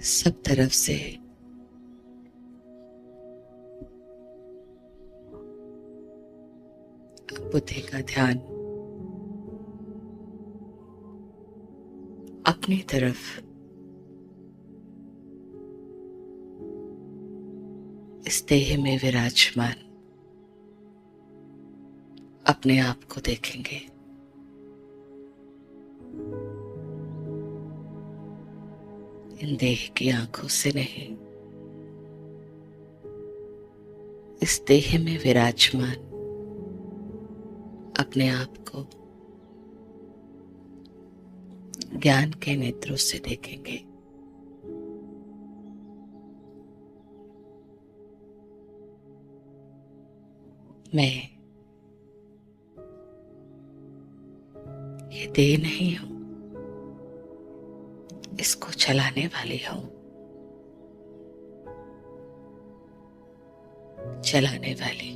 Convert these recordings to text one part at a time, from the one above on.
सब तरफ से बुद्धि का ध्यान अपनी तरफ इस देह में विराजमान अपने आप को देखेंगे। इन देह की आंखों से नहीं, इस देह में विराजमान अपने आप को ज्ञान के नेत्रों से देखेंगे। मैं ये देह नहीं हूं, इसको चलाने वाली हूं। चलाने वाली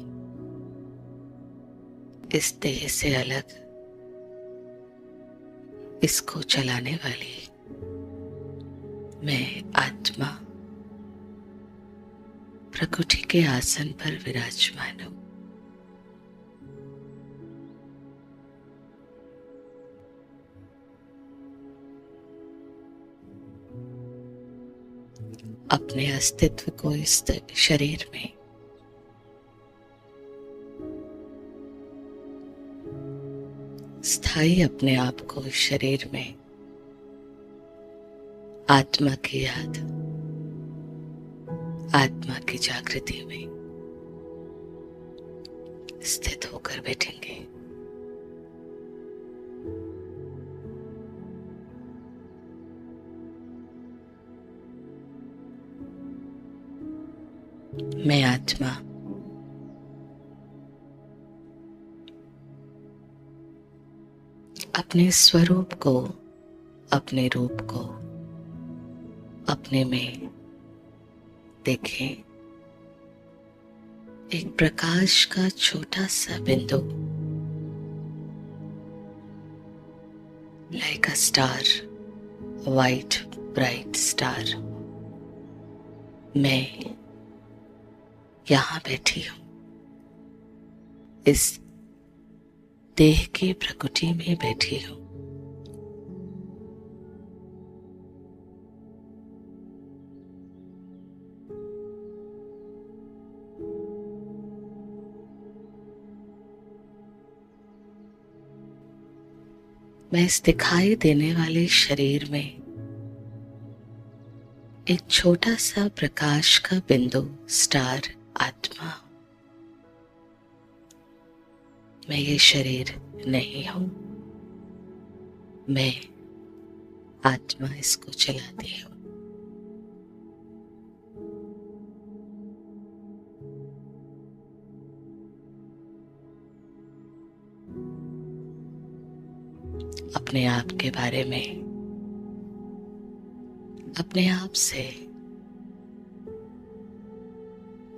इस देह से अलग, इसको चलाने वाली मैं आत्मा प्रकृति के आसन पर विराजमान हूं। अपने अस्तित्व को इस शरीर में स्थायी अपने आप को इस शरीर में आत्मा की याद, आत्मा की जागृति में स्थित होकर बैठेंगे। मैं आत्मा अपने स्वरूप को, अपने रूप को अपने में देखें। एक प्रकाश का छोटा सा बिंदु, like a star, white bright star. मैं यहां बैठी हूं, इस देह की प्रकृति में बैठी हूं। मैं इस दिखाई देने वाले शरीर में एक छोटा सा प्रकाश का बिंदु, स्टार आत्मा। मैं ये शरीर नहीं हूं, मैं आत्मा इसको चलाती हूं। अपने आप के बारे में अपने आप से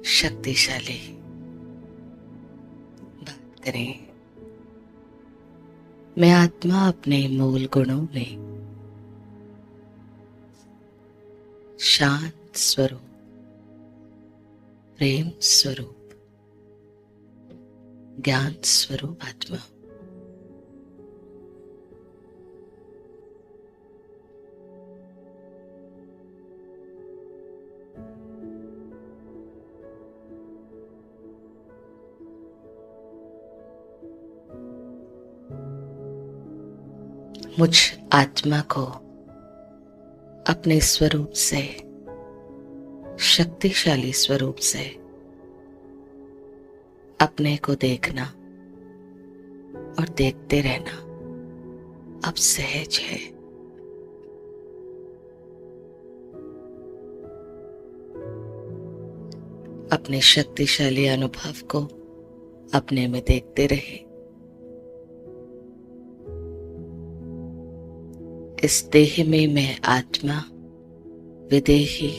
शक्तिशाली बात करें। मैं आत्मा अपने मूल गुणों में शांत स्वरूप, प्रेम स्वरूप, ज्ञान स्वरूप आत्मा। मुझ आत्मा को अपने स्वरूप से, शक्तिशाली स्वरूप से अपने को देखना और देखते रहना अब सहज है। अपने शक्तिशाली अनुभव को अपने में देखते रहे। इस देह में मैं आत्मा विदेही,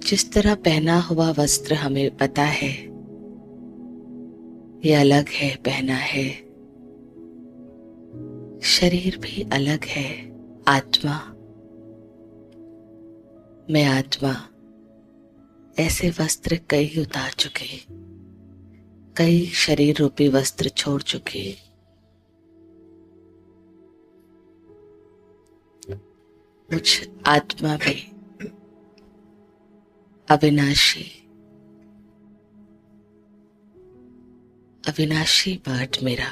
जिस तरह पहना हुआ वस्त्र हमें पता है ये अलग है, पहना है, शरीर भी अलग है, आत्मा। मैं आत्मा ऐसे वस्त्र कई उतार चुके, कई शरीर रूपी वस्त्र छोड़ चुके। मुझ आत्मा में अविनाशी अविनाशी पार्ट मेरा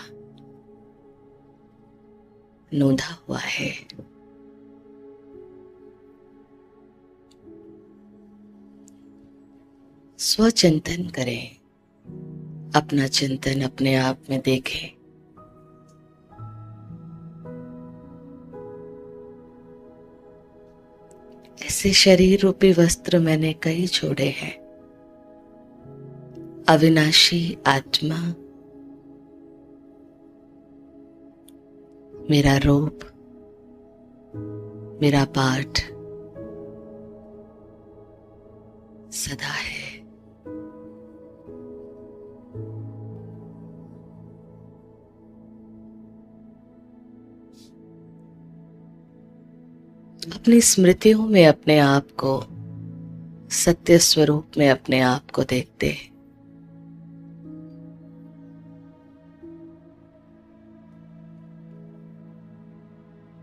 नोंधा हुआ है। स्वचिंतन करें, अपना चिंतन अपने आप में देखें। ऐसे शरीर रूपी वस्त्र मैंने कई छोड़े हैं। अविनाशी आत्मा मेरा रूप, मेरा पाठ सदा है। अपनी स्मृतियों में अपने आप को सत्य स्वरूप में अपने आप को देखते,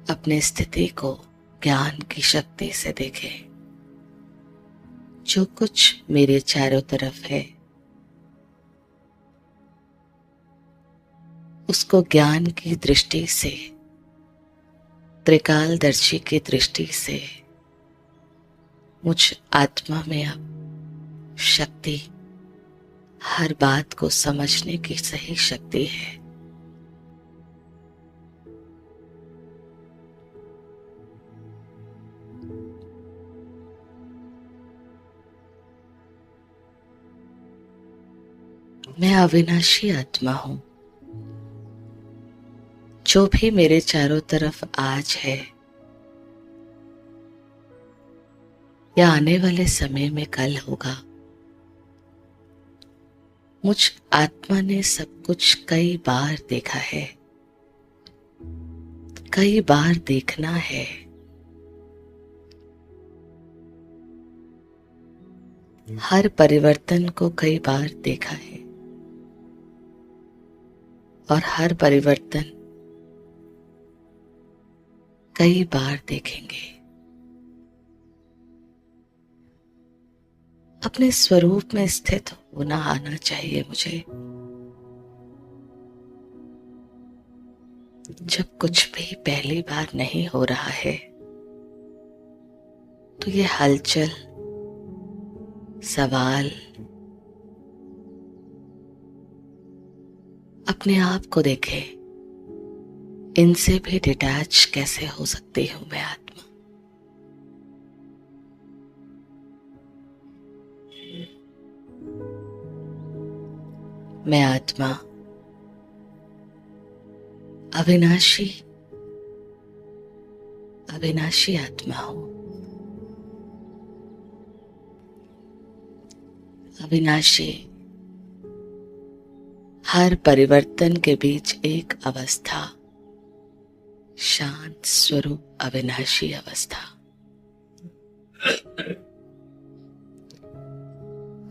अपनी स्थिति को ज्ञान की शक्ति से देखें। जो कुछ मेरे चारों तरफ है उसको ज्ञान की दृष्टि से, त्रिकालदर्शी की दृष्टि से मुझ आत्मा में अब शक्ति, हर बात को समझने की सही शक्ति है। मैं अविनाशी आत्मा हूं। जो भी मेरे चारों तरफ आज है या आने वाले समय में कल होगा, मुझ आत्मा ने सब कुछ कई बार देखा है, कई बार देखना है। हर परिवर्तन को कई बार देखा है और हर परिवर्तन कई बार देखेंगे। अपने स्वरूप में स्थित होना आना चाहिए मुझे। जब कुछ भी पहली बार नहीं हो रहा है तो ये हलचल, सवाल अपने आप को देखें, इनसे भी डिटैच कैसे हो सकती हूं मैं आत्मा। मैं आत्मा अविनाशी अविनाशी आत्मा हूं। अविनाशी हर परिवर्तन के बीच एक अवस्था, शांत स्वरूप अविनाशी अवस्था।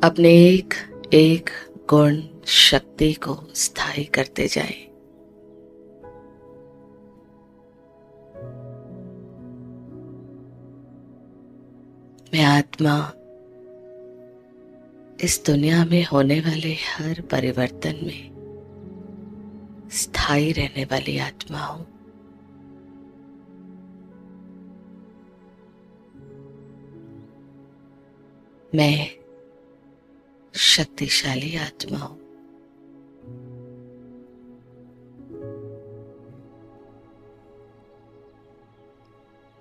अपने एक एक गुण शक्ति को स्थायी करते जाएं। मैं आत्मा इस दुनिया में होने वाले हर परिवर्तन में स्थायी रहने वाली आत्मा हूं। मैं शक्तिशाली आत्मा हूं।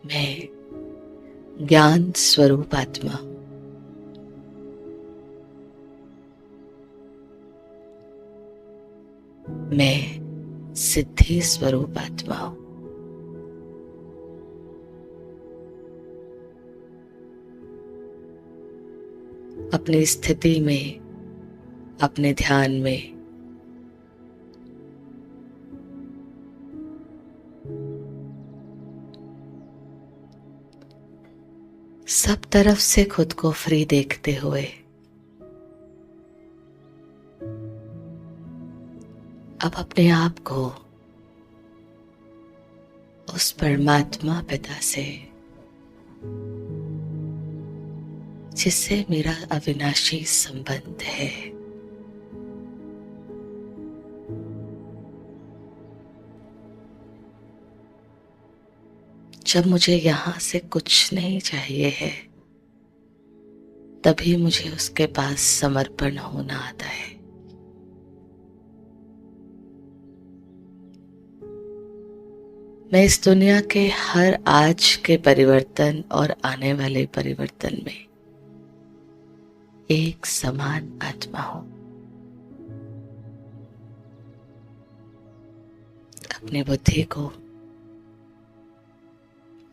मैं ज्ञान स्वरूप आत्मा हूं। मैं सिद्धि स्वरूप आत्मा हूं। अपनी स्थिति में, अपने ध्यान में सब तरफ से खुद को फ्री देखते हुए अब अपने आप को उस परमात्मा पिता से, जिससे मेरा अविनाशी संबंध है, जब मुझे यहां से कुछ नहीं चाहिए है, तभी मुझे उसके पास समर्पण होना आता है। मैं इस दुनिया के हर आज के परिवर्तन और आने वाले परिवर्तन में एक समान आत्मा हूं। अपनी बुद्धि को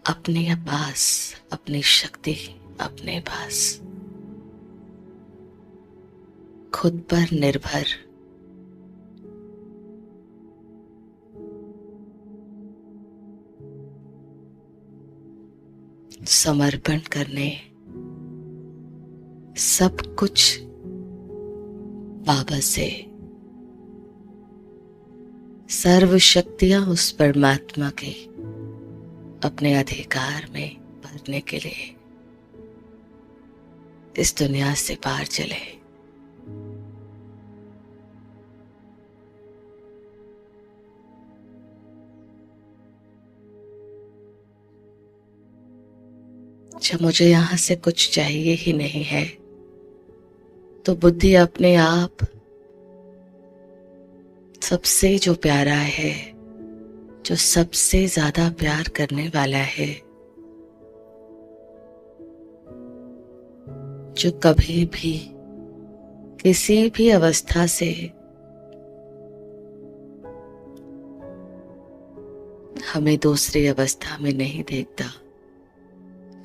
अपने पास, अपनी शक्ति अपने पास, खुद पर निर्भर समर्पण करने, सब कुछ बाबा से, सर्व शक्तियां उस परमात्मा के अपने अधिकार में भरने के लिए इस दुनिया से पार चले। जब मुझे यहां से कुछ चाहिए ही नहीं है, तो बुद्धि अपने आप सबसे जो प्यारा है, जो सबसे ज्यादा प्यार करने वाला है, जो कभी भी किसी भी अवस्था से हमें दूसरी अवस्था में नहीं देखता,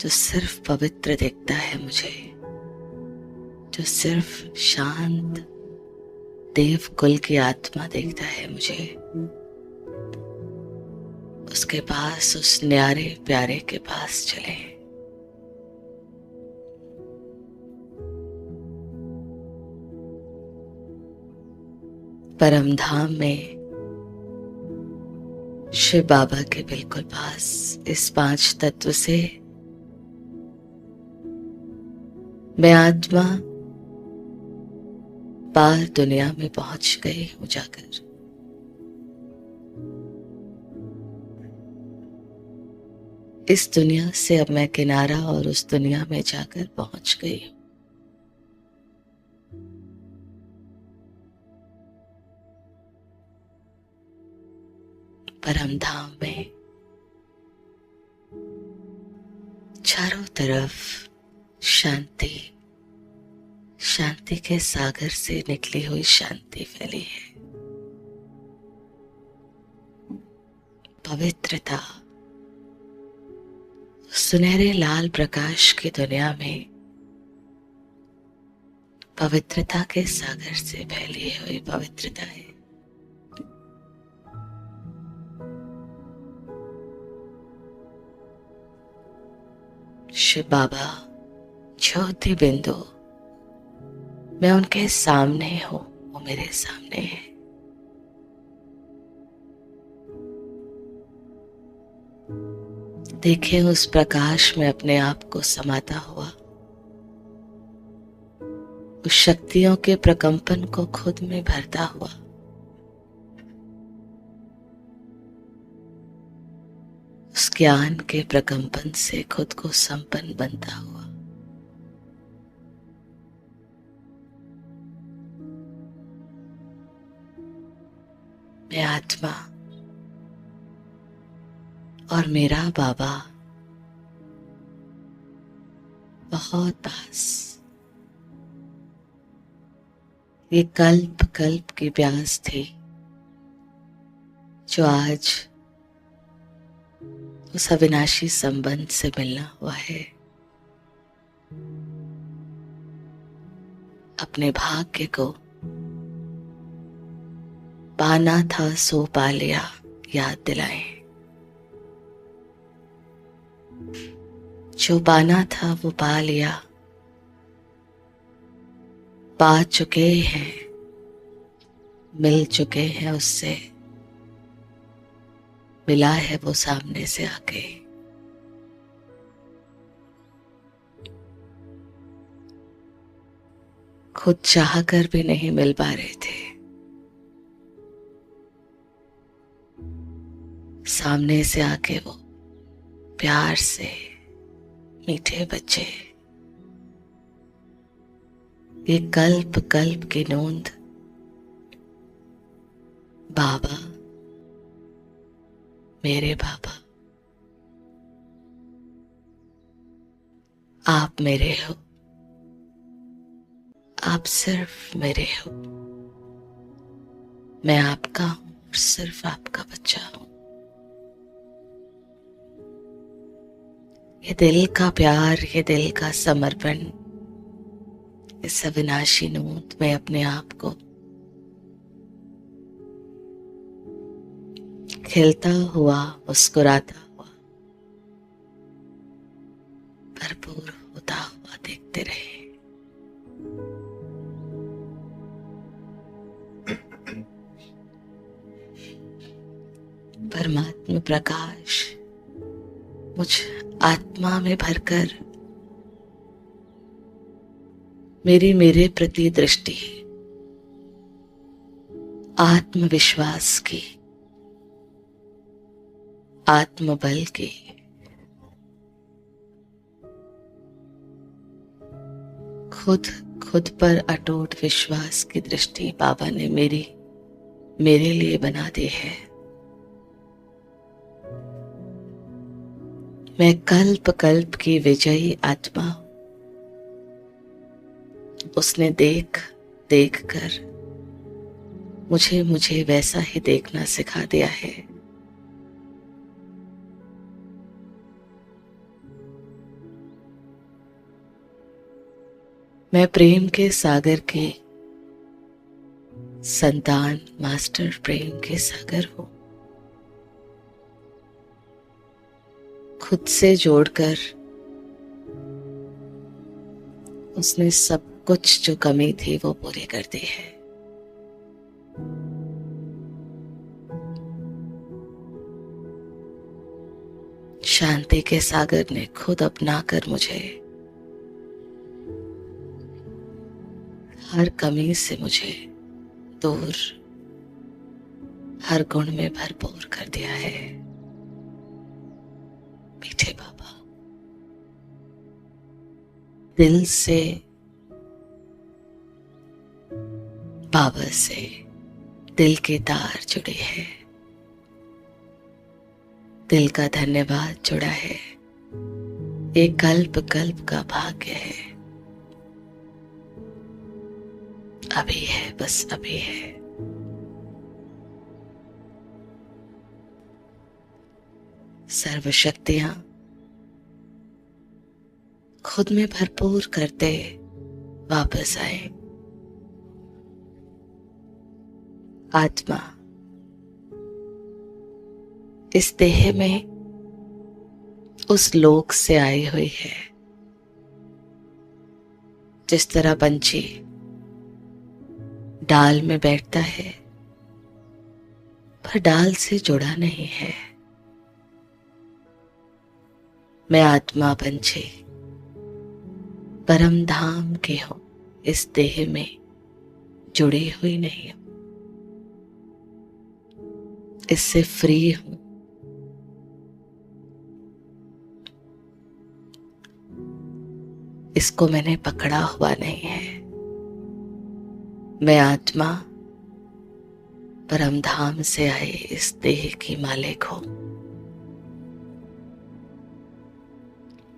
जो सिर्फ पवित्र देखता है मुझे, जो सिर्फ शांत देव कुल की आत्मा देखता है मुझे, उसके पास, उस न्यारे प्यारे के पास चले। परम धाम में शिव बाबा के बिल्कुल पास इस 5 तत्व से मैं आत्मा पार दुनिया में पहुंच गई हूं जाकर। इस दुनिया से अब मैं किनारा और उस दुनिया में जाकर पहुंच गई हूं। परम धाम में चारों तरफ शांति, शांति के सागर से निकली हुई शांति फैली है। पवित्रता, सुनहरे लाल प्रकाश की दुनिया में पवित्रता के सागर से फैली हुई पवित्रता है। शिव बाबा ज्योति बिंदु, मैं उनके सामने हूं, वो मेरे सामने है। देखें उस प्रकाश में अपने आप को समाता हुआ, उस शक्तियों के प्रकंपन को खुद में भरता हुआ, उस ज्ञान के प्रकंपन से खुद को संपन्न बनता हुआ। मैं आत्मा और मेरा बाबा बहुत पास, ये कल्प कल्प की प्यास थी जो आज उस अविनाशी संबंध से मिलना हुआ है। अपने भाग्य को पाना था सो पा लिया, याद दिलाएं। जो पाना था वो पा लिया, पा चुके हैं, मिल चुके हैं उससे, मिला है वो सामने से आके। खुद चाह कर भी नहीं मिल पा रहे थे, सामने से आके वो प्यार से मीठे बच्चे, ये कल्प कल्प की नोंद, बाबा, मेरे बाबा, आप मेरे हो, आप सिर्फ मेरे हो, मैं आपका हूं और सिर्फ आपका बच्चा हूं। ये दिल का प्यार, ये दिल का समर्पण, इस अविनाशी नोट में अपने आप को खिलता हुआ, मुस्कुराता हुआ, भरपूर होता हुआ देखते रहे। परमात्मा प्रकाश मुझ आत्मा में भरकर मेरे प्रति दृष्टि आत्मविश्वास की, आत्मबल की, खुद पर अटूट विश्वास की दृष्टि बाबा ने मेरे लिए बना दी है। मैं कल्प कल्प की विजयी आत्मा, उसने देख कर मुझे वैसा ही देखना सिखा दिया है। मैं प्रेम के सागर की संतान, मास्टर प्रेम के सागर हूं। खुद से जोड़कर उसने सब कुछ जो कमी थी वो पूरी कर दी है। शांति के सागर ने खुद अपना कर मुझे हर कमी से मुझे दूर, हर गुण में भरपूर कर दिया है। मीठे बाबा, दिल से बाबा से दिल के तार जुड़े हैं, दिल का धन्यवाद जुड़ा है। एक कल्प कल्प का भाग्य है, अभी है, बस अभी है। सर्वशक्तियां खुद में भरपूर करते वापस आए। आत्मा इस देह में उस लोक से आई हुई है, जिस तरह पंछी डाल में बैठता है पर डाल से जुड़ा नहीं है। मैं आत्मा पंछी परम धाम की हूं, इस देह में जुड़ी हुई नहीं हूं, इससे फ्री हूं। इसको मैंने पकड़ा हुआ नहीं है। मैं आत्मा परम धाम से आई इस देह की मालिक हूं।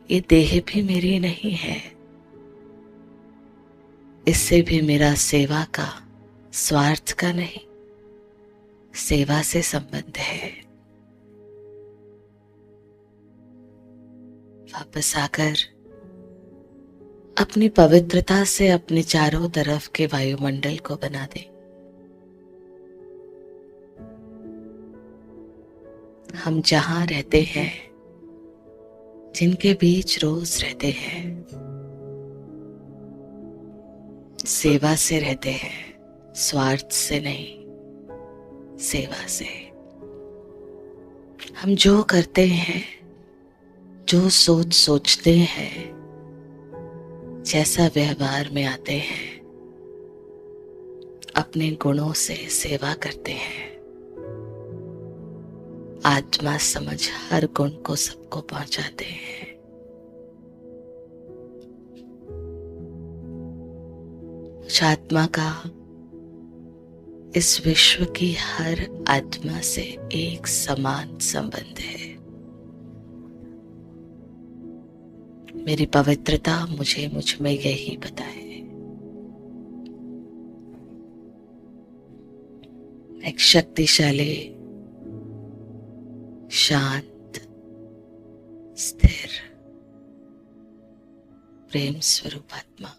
ये देह भी मेरी नहीं है, इससे भी मेरा सेवा का, स्वार्थ का नहीं, सेवा से संबंध है। वापस आकर अपनी पवित्रता से अपने चारों तरफ के वायुमंडल को बना दे। हम जहां रहते हैं, जिनके बीच रोज रहते हैं, सेवा से रहते हैं, स्वार्थ से नहीं, सेवा से। हम जो करते हैं, जो सोचते हैं, जैसा व्यवहार में आते हैं, अपने गुणों से सेवा करते हैं। आत्मा समझ हर गुण को सबको पहुंचाते हैं। उस आत्मा का इस विश्व की हर आत्मा से एक समान संबंध है। मेरी पवित्रता मुझे मुझ में यही बताए। एक शक्तिशाली, शांत, स्थिर, प्रेम स्वरूप आत्मा।